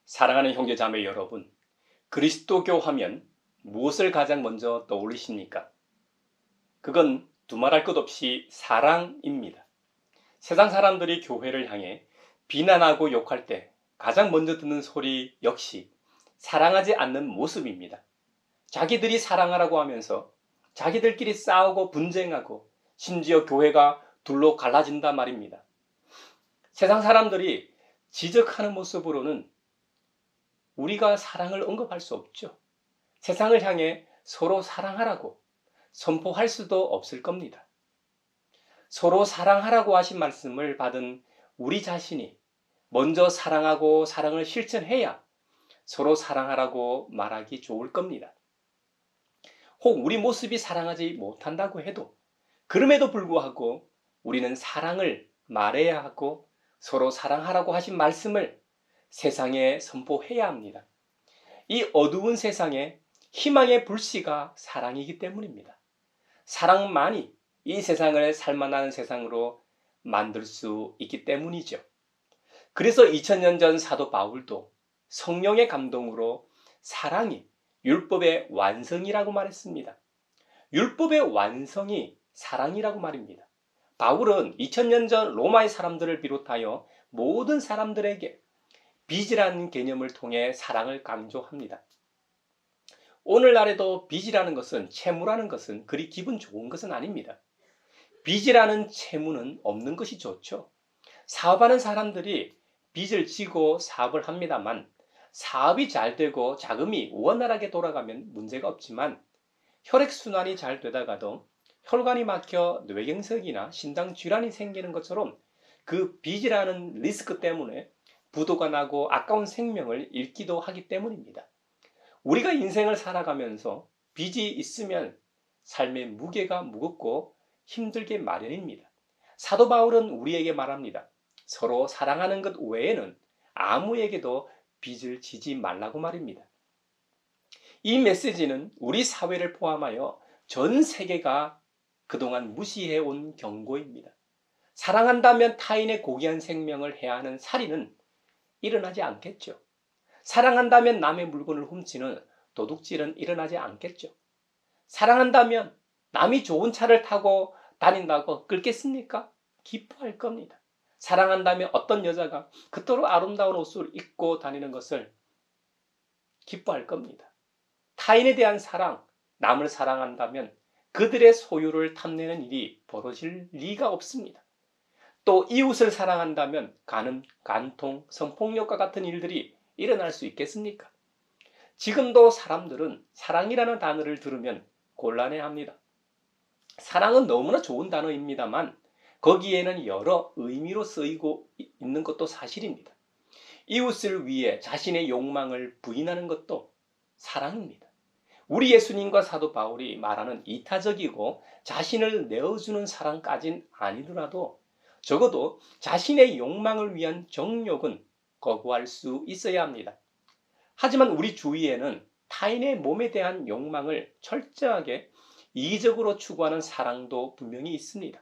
사랑하는 형제자매 여러분, 그리스도교 하면 무엇을 가장 먼저 떠올리십니까? 그건 두말할 것 없이 사랑입니다. 세상 사람들이 교회를 향해 비난하고 욕할 때 가장 먼저 듣는 소리 역시 사랑하지 않는 모습입니다. 자기들이 사랑하라고 하면서 자기들끼리 싸우고 분쟁하고 심지어 교회가 둘로 갈라진단 말입니다. 세상 사람들이 지적하는 모습으로는 우리가 사랑을 언급할 수 없죠. 세상을 향해 서로 사랑하라고 선포할 수도 없을 겁니다. 서로 사랑하라고 하신 말씀을 받은 우리 자신이 먼저 사랑하고 사랑을 실천해야 서로 사랑하라고 말하기 좋을 겁니다. 혹 우리 모습이 사랑하지 못한다고 해도 그럼에도 불구하고 우리는 사랑을 말해야 하고 서로 사랑하라고 하신 말씀을 세상에 선포해야 합니다. 이 어두운 세상에 희망의 불씨가 사랑이기 때문입니다. 사랑만이 이 세상을 살만한 세상으로 만들 수 있기 때문이죠. 그래서 2000년 전 사도 바울도 성령의 감동으로 사랑이 율법의 완성이라고 말했습니다. 율법의 완성이 사랑이라고 말입니다. 바울은 2000년 전 로마의 사람들을 비롯하여 모든 사람들에게 빚이라는 개념을 통해 사랑을 강조합니다. 오늘날에도 빚이라는 것은, 채무라는 것은 그리 기분 좋은 것은 아닙니다. 빚이라는 채무는 없는 것이 좋죠. 사업하는 사람들이 빚을 지고 사업을 합니다만 사업이 잘 되고 자금이 원활하게 돌아가면 문제가 없지만 혈액순환이 잘 되다가도 혈관이 막혀 뇌경색이나 신장 질환이 생기는 것처럼 그 빚이라는 리스크 때문에 부도가 나고 아까운 생명을 잃기도 하기 때문입니다. 우리가 인생을 살아가면서 빚이 있으면 삶의 무게가 무겁고 힘들게 마련입니다. 사도 바울은 우리에게 말합니다. 서로 사랑하는 것 외에는 아무에게도 빚을 지지 말라고 말입니다. 이 메시지는 우리 사회를 포함하여 전 세계가 그동안 무시해온 경고입니다. 사랑한다면 타인의 고귀한 생명을 해하는 살인은 일어나지 않겠죠. 사랑한다면 남의 물건을 훔치는 도둑질은 일어나지 않겠죠. 사랑한다면 남이 좋은 차를 타고 다닌다고 끌겠습니까? 기뻐할 겁니다. 사랑한다면 어떤 여자가 그토록 아름다운 옷을 입고 다니는 것을 기뻐할 겁니다. 타인에 대한 사랑, 남을 사랑한다면 그들의 소유를 탐내는 일이 벌어질 리가 없습니다. 또 이웃을 사랑한다면 간음, 간통, 성폭력과 같은 일들이 일어날 수 있겠습니까? 지금도 사람들은 사랑이라는 단어를 들으면 곤란해합니다. 사랑은 너무나 좋은 단어입니다만 거기에는 여러 의미로 쓰이고 있는 것도 사실입니다. 이웃을 위해 자신의 욕망을 부인하는 것도 사랑입니다. 우리 예수님과 사도 바울이 말하는 이타적이고 자신을 내어주는 사랑까진 아니더라도 적어도 자신의 욕망을 위한 정욕은 거부할 수 있어야 합니다. 하지만 우리 주위에는 타인의 몸에 대한 욕망을 철저하게 이기적으로 추구하는 사랑도 분명히 있습니다.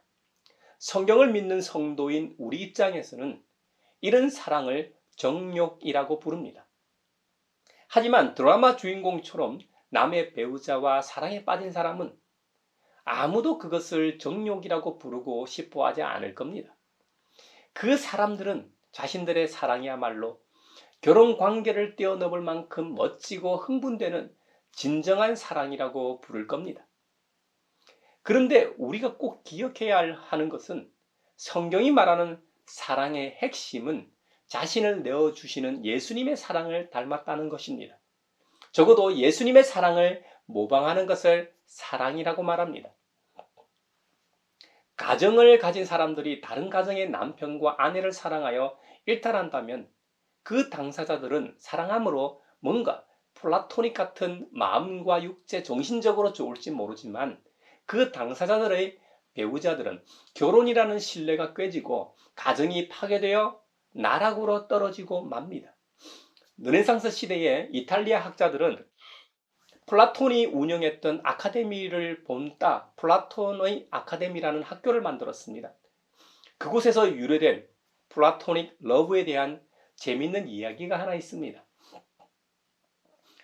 성경을 믿는 성도인 우리 입장에서는 이런 사랑을 정욕이라고 부릅니다. 하지만 드라마 주인공처럼 남의 배우자와 사랑에 빠진 사람은 아무도 그것을 정욕이라고 부르고 싶어 하지 않을 겁니다. 그 사람들은 자신들의 사랑이야말로 결혼 관계를 뛰어넘을 만큼 멋지고 흥분되는 진정한 사랑이라고 부를 겁니다. 그런데 우리가 꼭 기억해야 하는 것은 성경이 말하는 사랑의 핵심은 자신을 내어주시는 예수님의 사랑을 닮았다는 것입니다. 적어도 예수님의 사랑을 모방하는 것을 사랑이라고 말합니다. 가정을 가진 사람들이 다른 가정의 남편과 아내를 사랑하여 일탈한다면 그 당사자들은 사랑함으로 뭔가 플라토닉 같은 마음과 육체, 정신적으로 좋을지 모르지만 그 당사자들의 배우자들은 결혼이라는 신뢰가 깨지고 가정이 파괴되어 나락으로 떨어지고 맙니다. 르네상스 시대의 이탈리아 학자들은 플라톤이 운영했던 아카데미를 본따 플라톤의 아카데미라는 학교를 만들었습니다. 그곳에서 유래된 플라토닉 러브에 대한 재밌는 이야기가 하나 있습니다.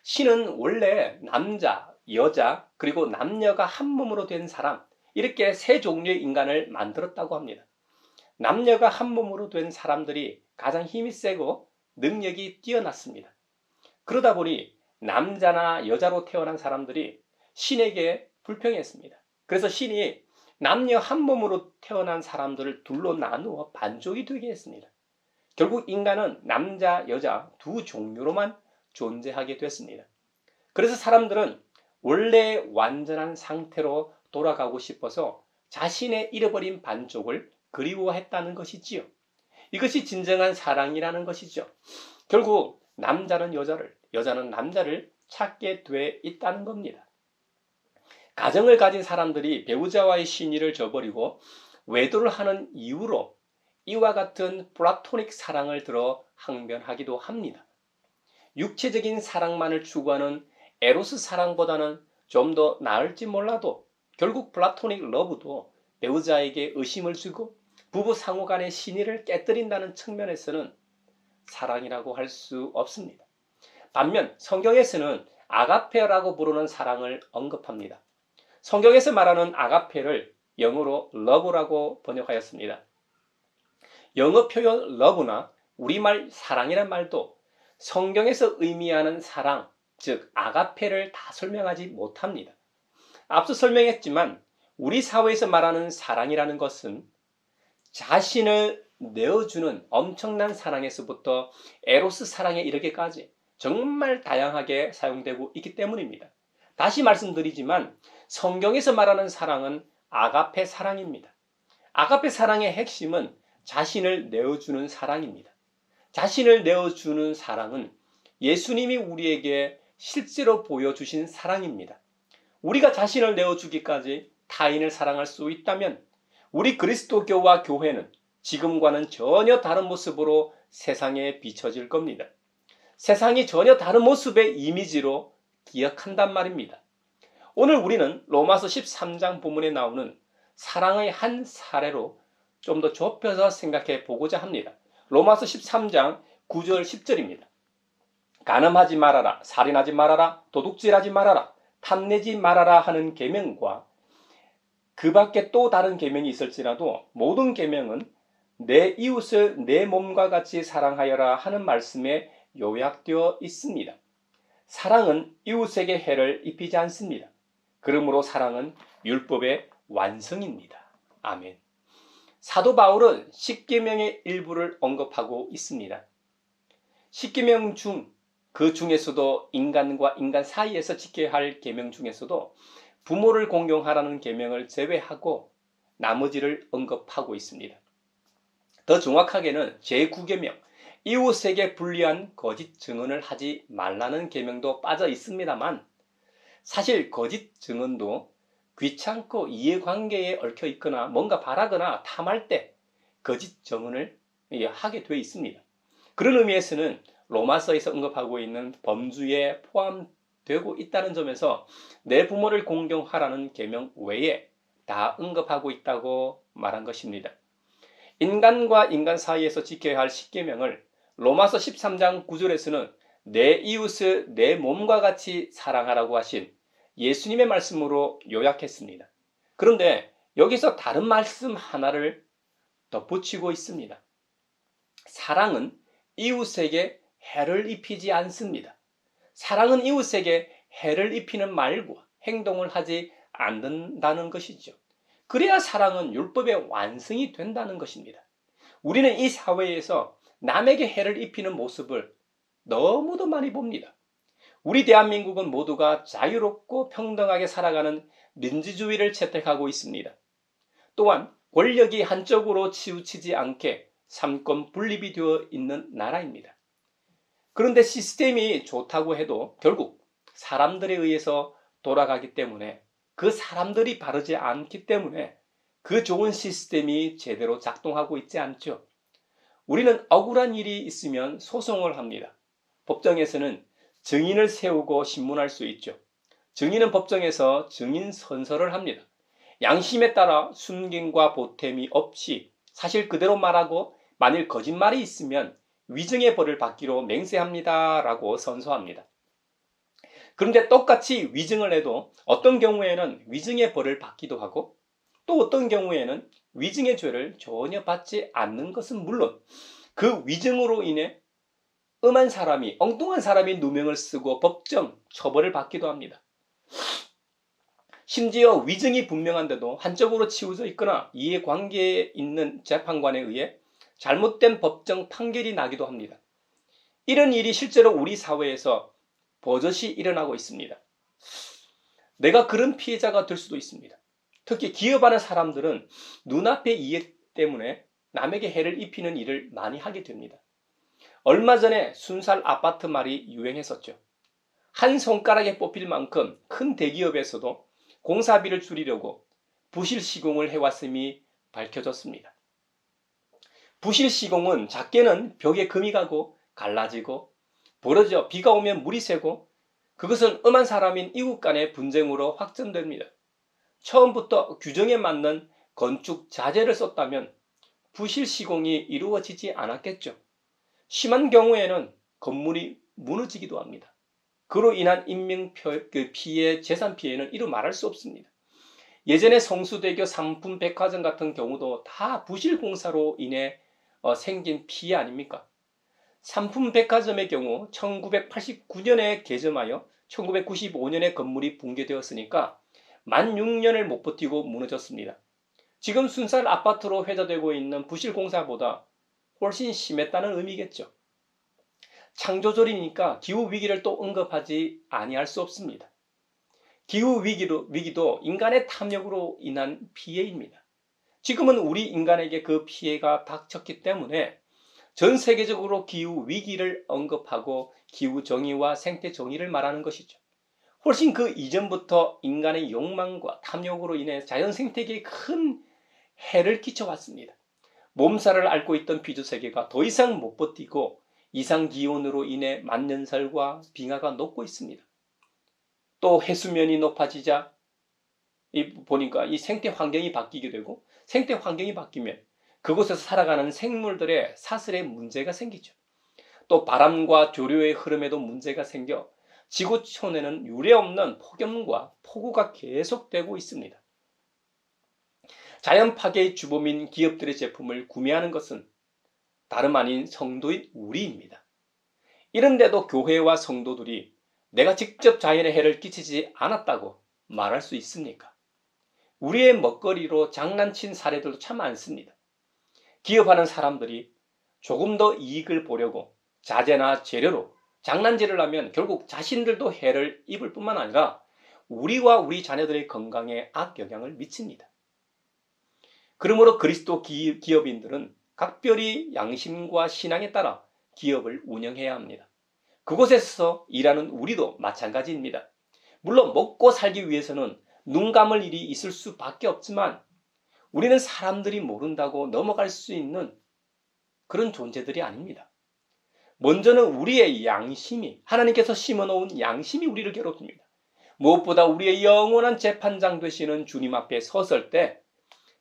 신은 원래 남자, 여자, 그리고 남녀가 한 몸으로 된 사람, 이렇게 세 종류의 인간을 만들었다고 합니다. 남녀가 한 몸으로 된 사람들이 가장 힘이 세고 능력이 뛰어났습니다. 그러다 보니 남자나 여자로 태어난 사람들이 신에게 불평했습니다. 그래서 신이 남녀 한 몸으로 태어난 사람들을 둘로 나누어 반족이 되게 했습니다. 결국 인간은 남자, 여자 두 종류로만 존재하게 됐습니다. 그래서 사람들은 원래 완전한 상태로 돌아가고 싶어서 자신의 잃어버린 반쪽을 그리워했다는 것이지요. 이것이 진정한 사랑이라는 것이죠. 결국 남자는 여자를, 여자는 남자를 찾게 돼 있다는 겁니다. 가정을 가진 사람들이 배우자와의 신의를 저버리고 외도를 하는 이유로 이와 같은 플라토닉 사랑을 들어 항변하기도 합니다. 육체적인 사랑만을 추구하는 에로스 사랑보다는 좀 더 나을지 몰라도 결국 플라토닉 러브도 배우자에게 의심을 주고 부부 상호 간의 신의를 깨뜨린다는 측면에서는 사랑이라고 할 수 없습니다. 반면 성경에서는 아가페라고 부르는 사랑을 언급합니다. 성경에서 말하는 아가페를 영어로 love라고 번역하였습니다. 영어 표현 love나 우리말 사랑이란 말도 성경에서 의미하는 사랑, 즉 아가페를 다 설명하지 못합니다. 앞서 설명했지만 우리 사회에서 말하는 사랑이라는 것은 자신을 내어주는 엄청난 사랑에서부터 에로스 사랑에 이르기까지 정말 다양하게 사용되고 있기 때문입니다. 다시 말씀드리지만 성경에서 말하는 사랑은 아가페 사랑입니다. 아가페 사랑의 핵심은 자신을 내어주는 사랑입니다. 자신을 내어주는 사랑은 예수님이 우리에게 실제로 보여주신 사랑입니다. 우리가 자신을 내어주기까지 타인을 사랑할 수 있다면 우리 그리스도교와 교회는 지금과는 전혀 다른 모습으로 세상에 비춰질 겁니다. 세상이 전혀 다른 모습의 이미지로 기억한단 말입니다. 오늘 우리는 로마서 13장 본문에 나오는 사랑의 한 사례로 좀 더 좁혀서 생각해 보고자 합니다. 로마서 13장 9절 10절입니다. 간음하지 말아라, 살인하지 말아라, 도둑질하지 말아라, 탐내지 말아라 하는 계명과 그 밖에 또 다른 계명이 있을지라도 모든 계명은 내 이웃을 내 몸과 같이 사랑하여라 하는 말씀에 요약되어 있습니다. 사랑은 이웃에게 해를 입히지 않습니다. 그러므로 사랑은 율법의 완성입니다. 아멘. 사도 바울은 십계명의 일부를 언급하고 있습니다. 십계명 중 그 중에서도 인간과 인간 사이에서 지켜야 할 계명 중에서도 부모를 공경하라는 계명을 제외하고 나머지를 언급하고 있습니다. 더 정확하게는 제9계명 이웃에게 불리한 거짓 증언을 하지 말라는 계명도 빠져 있습니다만 사실 거짓 증언도 귀찮고 이해관계에 얽혀 있거나 뭔가 바라거나 탐할 때 거짓 증언을 하게 되어 있습니다. 그런 의미에서는 로마서에서 언급하고 있는 범주에 포함되고 있다는 점에서 내 부모를 공경하라는 계명 외에 다 언급하고 있다고 말한 것입니다. 인간과 인간 사이에서 지켜야 할 십계명을 로마서 13장 9절에서는 내 이웃을 내 몸과 같이 사랑하라고 하신 예수님의 말씀으로 요약했습니다. 그런데 여기서 다른 말씀 하나를 덧붙이고 있습니다. 사랑은 이웃에게 해를 입히지 않습니다. 사랑은 이웃에게 해를 입히는 말과 행동을 하지 않는다는 것이죠. 그래야 사랑은 율법의 완성이 된다는 것입니다. 우리는 이 사회에서 남에게 해를 입히는 모습을 너무도 많이 봅니다. 우리 대한민국은 모두가 자유롭고 평등하게 살아가는 민주주의를 채택하고 있습니다. 또한 권력이 한쪽으로 치우치지 않게 삼권 분립이 되어 있는 나라입니다. 그런데 시스템이 좋다고 해도 결국 사람들에 의해서 돌아가기 때문에 그 사람들이 바르지 않기 때문에 그 좋은 시스템이 제대로 작동하고 있지 않죠. 우리는 억울한 일이 있으면 소송을 합니다. 법정에서는 증인을 세우고 신문할 수 있죠. 증인은 법정에서 증인 선서를 합니다. 양심에 따라 숨김과 보탬이 없이 사실 그대로 말하고 만일 거짓말이 있으면 위증의 벌을 받기로 맹세합니다라고 선서합니다. 그런데 똑같이 위증을 해도 어떤 경우에는 위증의 벌을 받기도 하고 또 어떤 경우에는 위증의 죄를 전혀 받지 않는 것은 물론 그 위증으로 인해 음한 사람이, 엉뚱한 사람이 누명을 쓰고 법정 처벌을 받기도 합니다. 심지어 위증이 분명한데도 한쪽으로 치우쳐 있거나 이해관계에 있는 재판관에 의해 잘못된 법정 판결이 나기도 합니다. 이런 일이 실제로 우리 사회에서 버젓이 일어나고 있습니다. 내가 그런 피해자가 될 수도 있습니다. 특히 기업하는 사람들은 눈앞의 이해 때문에 남에게 해를 입히는 일을 많이 하게 됩니다. 얼마 전에 순살 아파트 말이 유행했었죠. 한 손가락에 뽑힐 만큼 큰 대기업에서도 공사비를 줄이려고 부실 시공을 해왔음이 밝혀졌습니다. 부실 시공은 작게는 벽에 금이 가고 갈라지고 벌어져 비가 오면 물이 새고 그것은 음한 사람인 이웃 간의 분쟁으로 확전됩니다. 처음부터 규정에 맞는 건축 자재를 썼다면 부실 시공이 이루어지지 않았겠죠. 심한 경우에는 건물이 무너지기도 합니다. 그로 인한 인명 피해, 재산 피해는 이루 말할 수 없습니다. 예전에 성수대교 상품백화점 같은 경우도 다 부실 공사로 인해 생긴 피해 아닙니까? 상품백화점의 경우 1989년에 개점하여 1995년에 건물이 붕괴되었으니까 만 6년을 못 버티고 무너졌습니다. 지금 순살 아파트로 회자되고 있는 부실 공사보다 훨씬 심했다는 의미겠죠. 창조절이니까 기후위기를 또 언급하지 아니할 수 없습니다. 기후위기도 인간의 탐욕으로 인한 피해입니다. 지금은 우리 인간에게 그 피해가 닥쳤기 때문에 전 세계적으로 기후위기를 언급하고 기후정의와 생태정의를 말하는 것이죠. 훨씬 그 이전부터 인간의 욕망과 탐욕으로 인해 자연 생태계에 큰 해를 끼쳐왔습니다. 몸살을 앓고 있던 피조세계가 더 이상 못 버티고 이상기온으로 인해 만년설과 빙하가 녹고 있습니다. 또 해수면이 높아지자 보니까 이 생태 환경이 바뀌게 되고 생태 환경이 바뀌면 그곳에서 살아가는 생물들의 사슬에 문제가 생기죠. 또 바람과 조류의 흐름에도 문제가 생겨 지구촌에는 유례없는 폭염과 폭우가 계속되고 있습니다. 자연 파괴의 주범인 기업들의 제품을 구매하는 것은 다름 아닌 성도인 우리입니다. 이런데도 교회와 성도들이 내가 직접 자연에 해를 끼치지 않았다고 말할 수 있습니까? 우리의 먹거리로 장난친 사례들도 참 많습니다. 기업하는 사람들이 조금 더 이익을 보려고 자재나 재료로 장난질을 하면 결국 자신들도 해를 입을 뿐만 아니라 우리와 우리 자녀들의 건강에 악영향을 미칩니다. 그러므로 그리스도 기업인들은 각별히 양심과 신앙에 따라 기업을 운영해야 합니다. 그곳에서 일하는 우리도 마찬가지입니다. 물론 먹고 살기 위해서는 눈 감을 일이 있을 수밖에 없지만 우리는 사람들이 모른다고 넘어갈 수 있는 그런 존재들이 아닙니다. 먼저는 우리의 양심이, 하나님께서 심어놓은 양심이 우리를 괴롭힙니다. 무엇보다 우리의 영원한 재판장 되시는 주님 앞에 섰을 때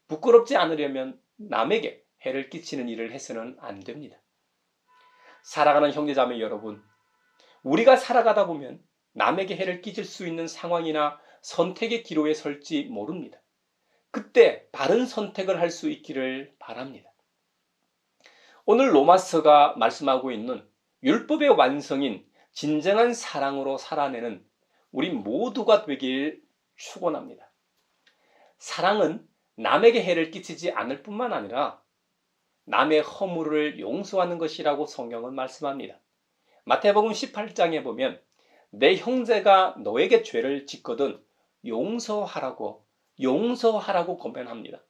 부끄럽지 않으려면 남에게 해를 끼치는 일을 해서는 안 됩니다. 살아가는 형제자매 여러분, 우리가 살아가다 보면 남에게 해를 끼칠 수 있는 상황이나 선택의 기로에 설지 모릅니다. 그때 바른 선택을 할 수 있기를 바랍니다. 오늘 로마서가 말씀하고 있는 율법의 완성인 진정한 사랑으로 살아내는 우리 모두가 되길 축원합니다. 사랑은 남에게 해를 끼치지 않을 뿐만 아니라 남의 허물을 용서하는 것이라고 성경은 말씀합니다. 마태복음 18장에 보면 내 형제가 너에게 죄를 짓거든 용서하라고 권면합니다.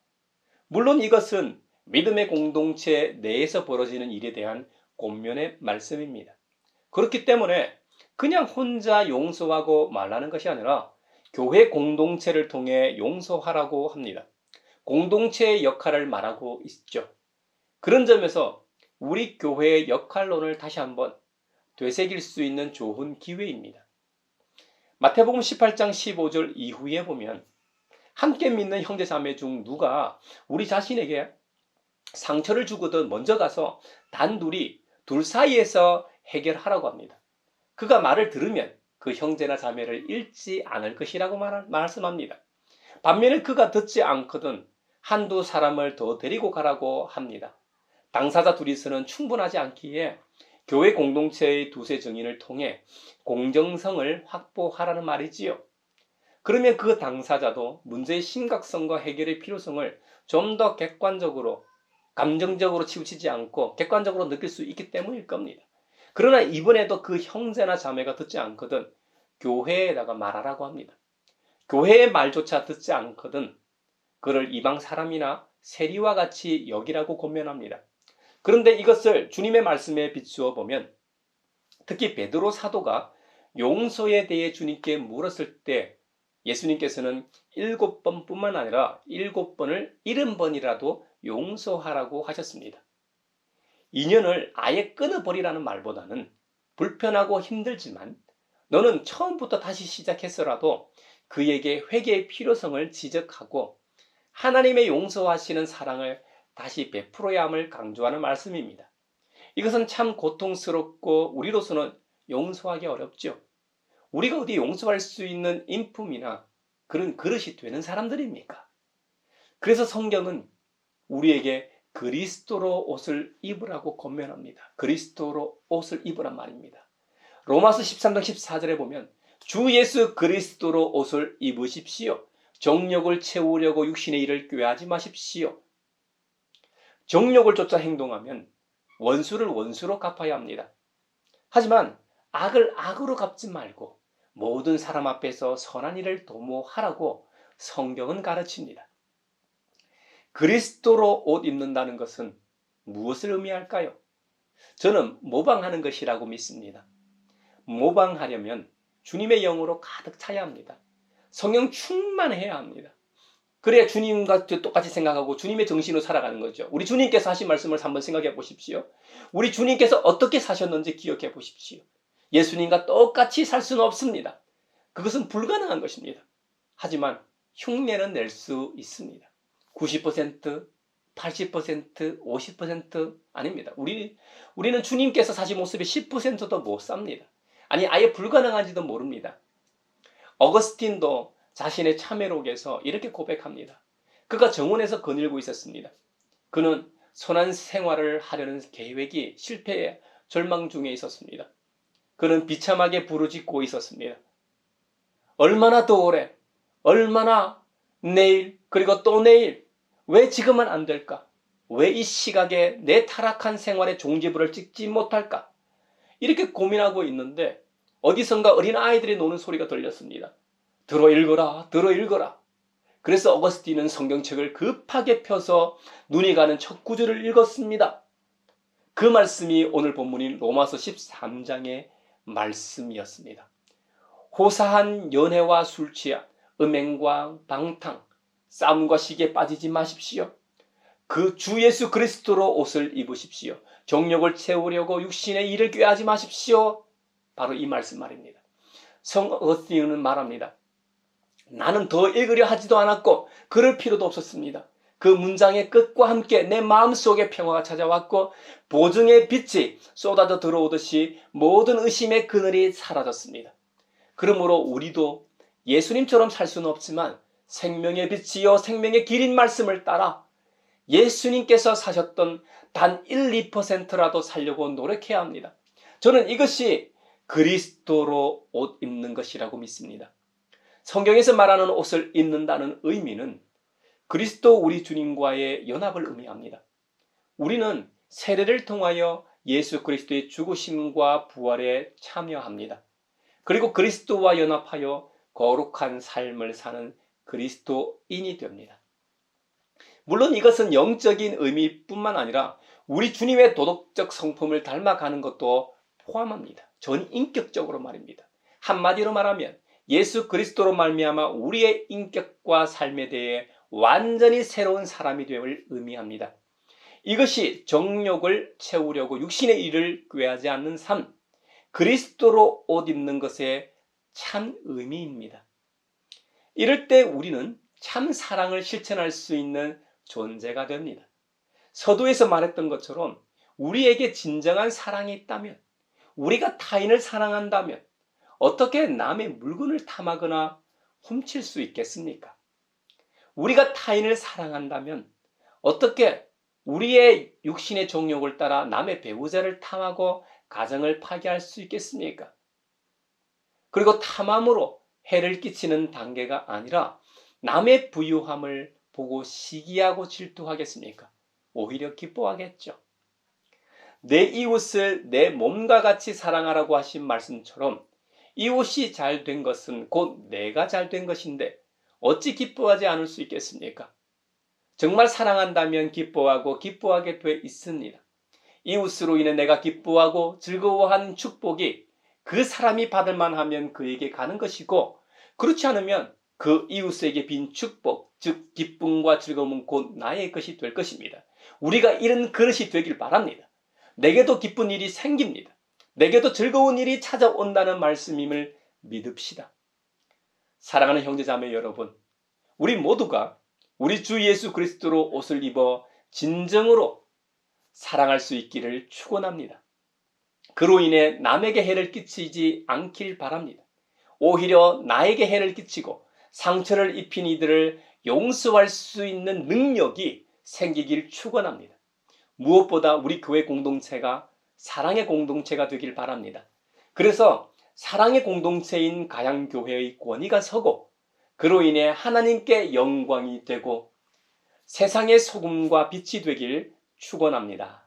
물론 이것은 믿음의 공동체 내에서 벌어지는 일에 대한 권면의 말씀입니다. 그렇기 때문에 그냥 혼자 용서하고 말라는 것이 아니라 교회 공동체를 통해 용서하라고 합니다. 공동체의 역할을 말하고 있죠. 그런 점에서 우리 교회의 역할론을 다시 한번 되새길 수 있는 좋은 기회입니다. 마태복음 18장 15절 이후에 보면 함께 믿는 형제자매 중 누가 우리 자신에게 상처를 주거든 먼저 가서 단둘이 둘 사이에서 해결하라고 합니다. 그가 말을 들으면 그 형제나 자매를 잃지 않을 것이라고 말씀합니다. 반면에 그가 듣지 않거든 한두 사람을 더 데리고 가라고 합니다. 당사자 둘이서는 충분하지 않기에 교회 공동체의 두세 증인을 통해 공정성을 확보하라는 말이지요. 그러면 그 당사자도 문제의 심각성과 해결의 필요성을 좀 더 객관적으로, 감정적으로 치우치지 않고 객관적으로 느낄 수 있기 때문일 겁니다. 그러나 이번에도 그 형제나 자매가 듣지 않거든 교회에다가 말하라고 합니다. 교회의 말조차 듣지 않거든 그를 이방 사람이나 세리와 같이 여기라고 권면합니다. 그런데 이것을 주님의 말씀에 비추어 보면 특히 베드로 사도가 용서에 대해 주님께 물었을 때 예수님께서는 7번뿐만 아니라 7번을 70번이라도 용서하라고 하셨습니다. 인연을 아예 끊어버리라는 말보다는 불편하고 힘들지만 너는 처음부터 다시 시작해서라도 그에게 회개의 필요성을 지적하고 하나님의 용서하시는 사랑을 다시 베풀어야 함을 강조하는 말씀입니다. 이것은 참 고통스럽고 우리로서는 용서하기 어렵죠. 우리가 어디 용서할 수 있는 인품이나 그런 그릇이 되는 사람들입니까? 그래서 성경은 우리에게 그리스도로 옷을 입으라고 권면합니다. 그리스도로 옷을 입으란 말입니다. 로마서 13장 14절에 보면 주 예수 그리스도로 옷을 입으십시오. 정욕을 채우려고 육신의 일을 꾀하지 마십시오. 정욕을 쫓아 행동하면 원수를 원수로 갚아야 합니다. 하지만 악을 악으로 갚지 말고 모든 사람 앞에서 선한 일을 도모하라고 성경은 가르칩니다. 그리스도로 옷 입는다는 것은 무엇을 의미할까요? 저는 모방하는 것이라고 믿습니다. 모방하려면 주님의 영으로 가득 차야 합니다. 성령 충만해야 합니다. 그래야 주님과 똑같이 생각하고 주님의 정신으로 살아가는 거죠. 우리 주님께서 하신 말씀을 한번 생각해 보십시오. 우리 주님께서 어떻게 사셨는지 기억해 보십시오. 예수님과 똑같이 살 수는 없습니다. 그것은 불가능한 것입니다. 하지만 흉내는 낼 수 있습니다. 90%, 80%, 50% 아닙니다. 우리는 주님께서 사신 모습의 10%도 못 삽니다. 아니 아예 불가능한지도 모릅니다. 어거스틴도 자신의 참회록에서 이렇게 고백합니다. 그가 정원에서 거닐고 있었습니다. 그는 선한 생활을 하려는 계획이 실패해 절망 중에 있었습니다. 그는 비참하게 부르짖고 있었습니다. 얼마나 더 오래, 얼마나 내일, 그리고 또 내일, 왜 지금은 안 될까? 왜 이 시각에 내 타락한 생활의 종지부를 찍지 못할까? 이렇게 고민하고 있는데 어디선가 어린 아이들이 노는 소리가 들렸습니다. 들어 읽어라, 들어 읽어라. 그래서 어거스틴은 성경책을 급하게 펴서 눈이 가는 첫 구절을 읽었습니다. 그 말씀이 오늘 본문인 로마서 13장의 말씀이었습니다. 호사한 연애와 술 취한 음행과 방탕, 싸움과 시기에 빠지지 마십시오. 그 주 예수 그리스도로 옷을 입으십시오. 정욕을 채우려고 육신의 일을 꾀하지 마십시오. 바로 이 말씀 말입니다. 성 어거스틴은 말합니다. 나는 더 읽으려 하지도 않았고 그럴 필요도 없었습니다. 그 문장의 끝과 함께 내 마음속에 평화가 찾아왔고 보증의 빛이 쏟아져 들어오듯이 모든 의심의 그늘이 사라졌습니다. 그러므로 우리도 예수님처럼 살 수는 없지만 생명의 빛이요 생명의 길인 말씀을 따라 예수님께서 사셨던 단 1, 2%라도 살려고 노력해야 합니다. 저는 이것이 그리스도로 옷 입는 것이라고 믿습니다. 성경에서 말하는 옷을 입는다는 의미는 그리스도 우리 주님과의 연합을 의미합니다. 우리는 세례를 통하여 예수 그리스도의 죽으심과 부활에 참여합니다. 그리고 그리스도와 연합하여 거룩한 삶을 사는 그리스도인이 됩니다. 물론 이것은 영적인 의미뿐만 아니라 우리 주님의 도덕적 성품을 닮아가는 것도 포함합니다. 전 인격적으로 말입니다. 한마디로 말하면 예수 그리스도로 말미암아 우리의 인격과 삶에 대해 완전히 새로운 사람이 되음을 의미합니다. 이것이 정욕을 채우려고 육신의 일을 꾀하지 않는 삶, 그리스도로 옷 입는 것의 참 의미입니다. 이럴 때 우리는 참 사랑을 실천할 수 있는 존재가 됩니다. 서두에서 말했던 것처럼 우리에게 진정한 사랑이 있다면, 우리가 타인을 사랑한다면 어떻게 남의 물건을 탐하거나 훔칠 수 있겠습니까? 우리가 타인을 사랑한다면 어떻게 우리의 육신의 정욕을 따라 남의 배우자를 탐하고 가정을 파괴할 수 있겠습니까? 그리고 탐함으로 해를 끼치는 단계가 아니라 남의 부유함을 보고 시기하고 질투하겠습니까? 오히려 기뻐하겠죠. 내 이웃을 내 몸과 같이 사랑하라고 하신 말씀처럼 이웃이 잘 된 것은 곧 내가 잘 된 것인데 어찌 기뻐하지 않을 수 있겠습니까? 정말 사랑한다면 기뻐하고 기뻐하게 돼 있습니다. 이웃으로 인해 내가 기뻐하고 즐거워하는 축복이 그 사람이 받을 만하면 그에게 가는 것이고, 그렇지 않으면 그 이웃에게 빈 축복, 즉 기쁨과 즐거움은 곧 나의 것이 될 것입니다. 우리가 이런 그릇이 되길 바랍니다. 내게도 기쁜 일이 생깁니다. 내게도 즐거운 일이 찾아온다는 말씀임을 믿읍시다. 사랑하는 형제자매 여러분, 우리 모두가 우리 주 예수 그리스도로 옷을 입어 진정으로 사랑할 수 있기를 축원합니다. 그로 인해 남에게 해를 끼치지 않길 바랍니다. 오히려 나에게 해를 끼치고 상처를 입힌 이들을 용서할 수 있는 능력이 생기길 축원합니다. 무엇보다 우리 교회 공동체가 사랑의 공동체가 되길 바랍니다. 그래서 사랑의 공동체인 가양교회의 권위가 서고, 그로 인해 하나님께 영광이 되고 세상의 소금과 빛이 되길 축원합니다.